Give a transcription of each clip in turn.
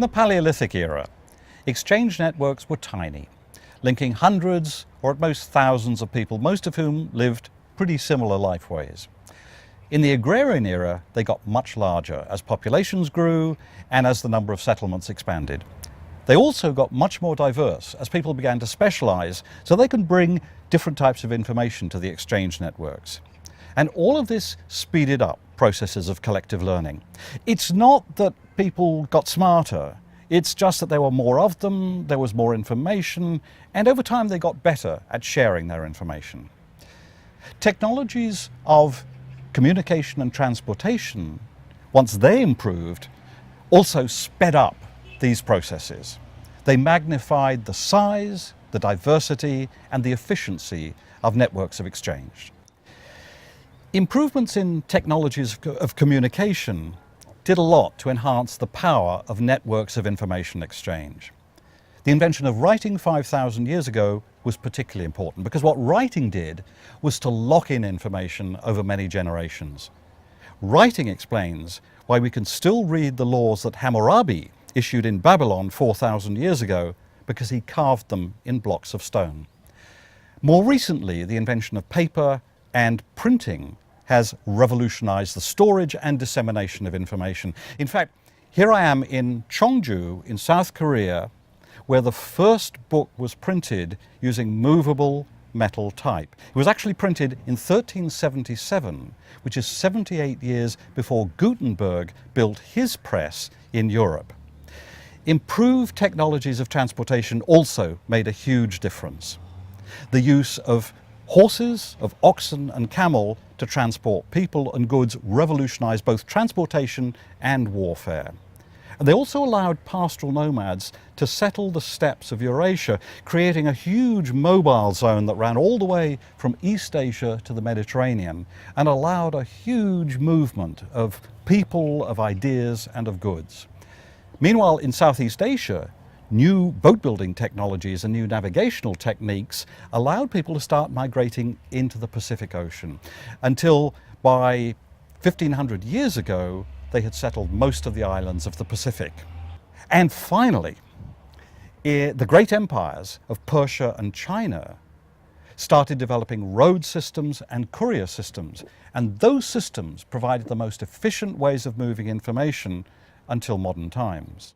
In the Paleolithic era, exchange networks were tiny, linking hundreds or at most thousands of people, most of whom lived pretty similar lifeways. In the agrarian era, they got much larger as populations grew and as the number of settlements expanded. They also got much more diverse as people began to specialize so they could bring different types of information to the exchange networks. And all of this speeded up processes of collective learning. It's not that people got smarter, it's just that there were more of them, there was more information, and over time they got better at sharing their information. Technologies of communication and transportation, once they improved, also sped up these processes. They magnified the size, the diversity, and the efficiency of networks of exchange. Improvements in technologies of communication did a lot to enhance the power of networks of information exchange. The invention of writing 5,000 years ago was particularly important because what writing did was to lock in information over many generations. Writing explains why we can still read the laws that Hammurabi issued in Babylon 4,000 years ago because he carved them in blocks of stone. More recently, the invention of paper and printing has revolutionized the storage and dissemination of information. In fact, here I am in Cheongju in South Korea, where the first book was printed using movable metal type. It was actually printed in 1377, which is 78 years before Gutenberg built his press in Europe. Improved technologies of transportation also made a huge difference. The use of horses, of oxen and camel to transport people and goods revolutionized both transportation and warfare. And they also allowed pastoral nomads to settle the steppes of Eurasia, creating a huge mobile zone that ran all the way from East Asia to the Mediterranean and allowed a huge movement of people, of ideas and of goods. Meanwhile, in Southeast Asia, new boat-building technologies and new navigational techniques allowed people to start migrating into the Pacific Ocean until by 1,500 years ago, they had settled most of the islands of the Pacific. And finally, the great empires of Persia and China started developing road systems and courier systems, and those systems provided the most efficient ways of moving information until modern times.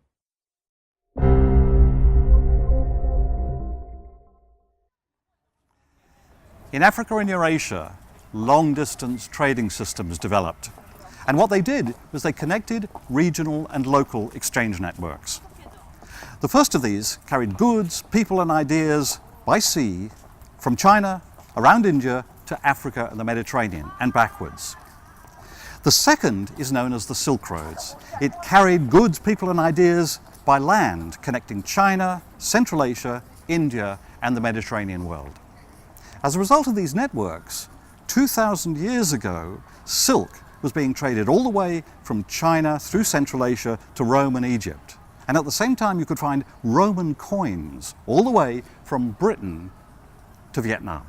In Africa and Eurasia, long-distance trading systems developed. And what they did was they connected regional and local exchange networks. The first of these carried goods, people and ideas by sea from China, around India, to Africa and the Mediterranean, and backwards. The second is known as the Silk Roads. It carried goods, people and ideas by land, connecting China, Central Asia, India, and the Mediterranean world. As a result of these networks, 2,000 years ago, silk was being traded all the way from China through Central Asia to Rome and Egypt. And at the same time, you could find Roman coins all the way from Britain to Vietnam.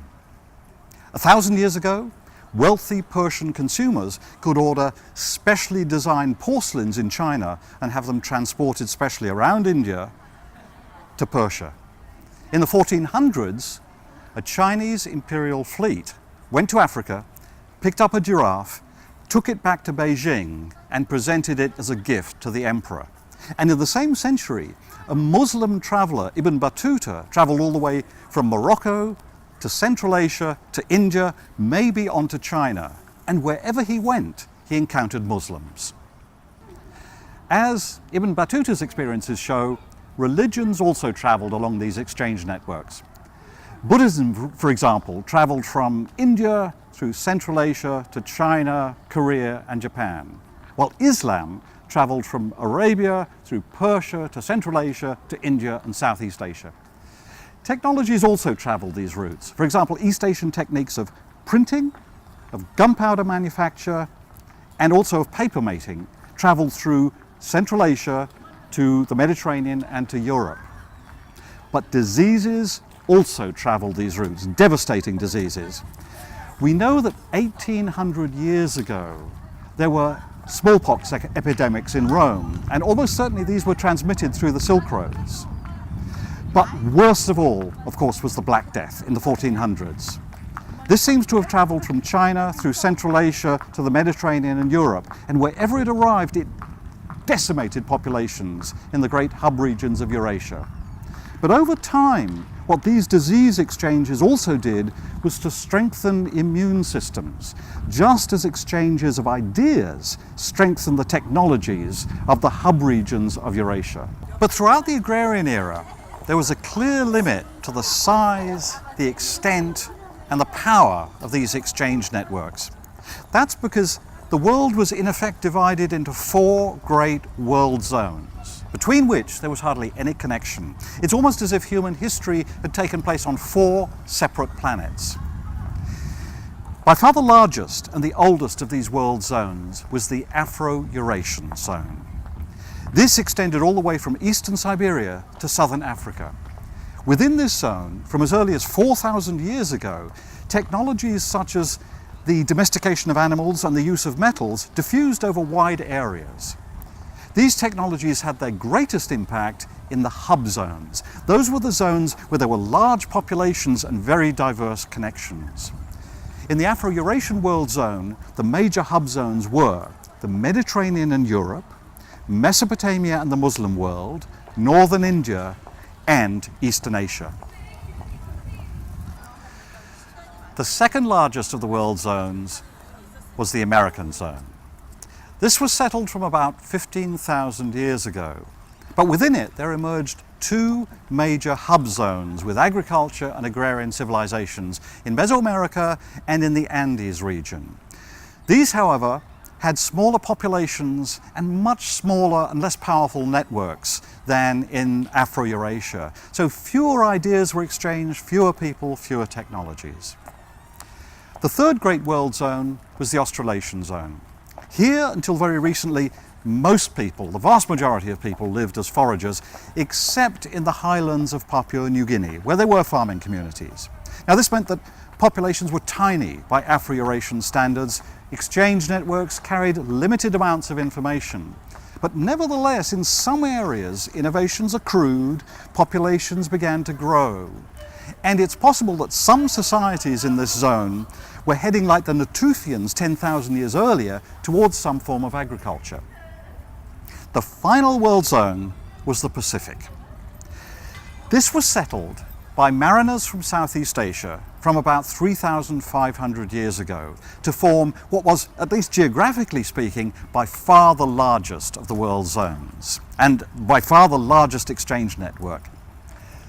1,000 years ago, wealthy Persian consumers could order specially designed porcelains in China and have them transported specially around India to Persia. In the 1400s, a Chinese imperial fleet went to Africa, picked up a giraffe, took it back to Beijing and presented it as a gift to the emperor. And in the same century, a Muslim traveller, Ibn Battuta, travelled all the way from Morocco to Central Asia to India, maybe onto China. And wherever he went, he encountered Muslims. As Ibn Battuta's experiences show, religions also travelled along these exchange networks. Buddhism, for example, travelled from India through Central Asia to China, Korea and Japan, while Islam travelled from Arabia through Persia to Central Asia to India and Southeast Asia. Technologies also travelled these routes. For example, East Asian techniques of printing, of gunpowder manufacture and also of paper making travelled through Central Asia to the Mediterranean and to Europe. But diseases also travelled these routes, devastating diseases. We know that 1,800 years ago, there were smallpox epidemics in Rome, and almost certainly these were transmitted through the Silk Roads. But worst of all, of course, was the Black Death in the 1400s. This seems to have travelled from China through Central Asia to the Mediterranean and Europe, and wherever it arrived, it decimated populations in the great hub regions of Eurasia. But over time, what these disease exchanges also did was to strengthen immune systems, just as exchanges of ideas strengthen the technologies of the hub regions of Eurasia. But throughout the agrarian era, there was a clear limit to the size, the extent, and the power of these exchange networks. That's because the world was in effect divided into 4 great world zones, between which there was hardly any connection. It's almost as if human history had taken place on 4 separate planets. By far the largest and the oldest of these world zones was the Afro-Eurasian zone. This extended all the way from eastern Siberia to southern Africa. Within this zone, from as early as 4,000 years ago, technologies such as the domestication of animals and the use of metals diffused over wide areas. These technologies had their greatest impact in the hub zones. Those were the zones where there were large populations and very diverse connections. In the Afro-Eurasian world zone, the major hub zones were the Mediterranean and Europe, Mesopotamia and the Muslim world, northern India, and Eastern Asia. The second largest of the world zones was the American zone. This was settled from about 15,000 years ago, but within it there emerged 2 major hub zones with agriculture and agrarian civilizations in Mesoamerica and in the Andes region. These, however, had smaller populations and much smaller and less powerful networks than in Afro-Eurasia. So fewer ideas were exchanged, fewer people, fewer technologies. The third great world zone was the Australasian zone. Here, until very recently, most people, the vast majority of people, lived as foragers, except in the highlands of Papua New Guinea, where there were farming communities. Now this meant that populations were tiny by Afro-Eurasian standards. Exchange networks carried limited amounts of information. But nevertheless, in some areas, innovations accrued, populations began to grow. And it's possible that some societies in this zone were heading, like the Natufians 10,000 years earlier, towards some form of agriculture. The final world zone was the Pacific. This was settled by mariners from Southeast Asia from about 3,500 years ago to form what was, at least geographically speaking, by far the largest of the world zones, and by far the largest exchange network.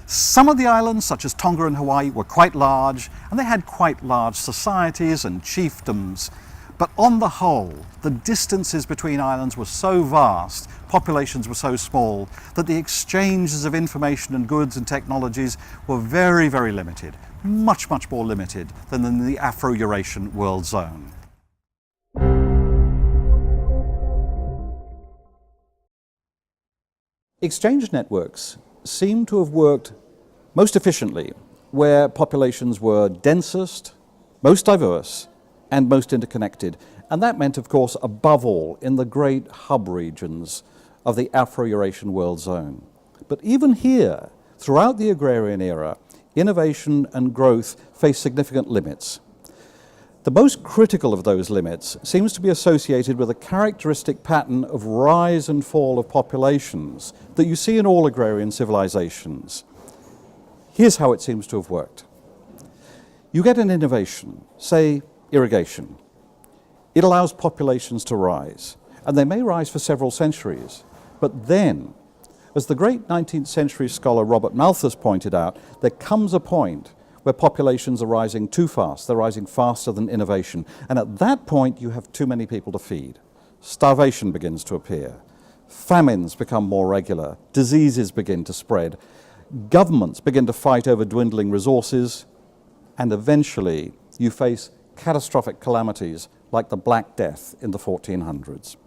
Some of the islands, such as Tonga and Hawaii, were quite large, and they had quite large societies and chiefdoms. But on the whole, the distances between islands were so vast, populations were so small, that the exchanges of information and goods and technologies were very, very limited, much, much more limited than in the Afro-Eurasian world zone. Exchange networks seem to have worked most efficiently where populations were densest, most diverse, and most interconnected. And that meant, of course, above all, in the great hub regions of the Afro-Eurasian world zone. But even here, throughout the agrarian era, innovation and growth faced significant limits. The most critical of those limits seems to be associated with a characteristic pattern of rise and fall of populations that you see in all agrarian civilizations. Here's how it seems to have worked. You get an innovation, say irrigation. It allows populations to rise, and they may rise for several centuries. But then, as the great 19th century scholar Robert Malthus pointed out, there comes a point where populations are rising too fast. They're rising faster than innovation. And at that point, you have too many people to feed. Starvation begins to appear. Famines become more regular. Diseases begin to spread. Governments begin to fight over dwindling resources. And eventually, you face catastrophic calamities like the Black Death in the 1400s.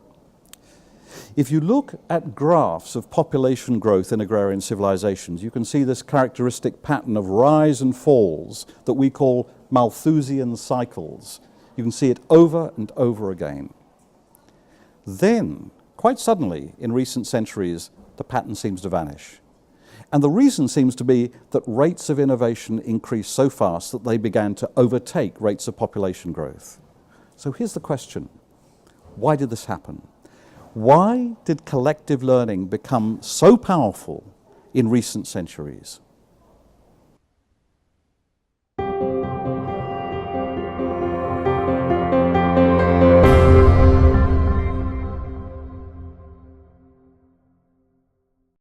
If you look at graphs of population growth in agrarian civilizations, you can see this characteristic pattern of rise and falls that we call Malthusian cycles. You can see it over and over again. Then, quite suddenly, in recent centuries, the pattern seems to vanish. And the reason seems to be that rates of innovation increased so fast that they began to overtake rates of population growth. So here's the question. Why did this happen? Why did collective learning become so powerful in recent centuries?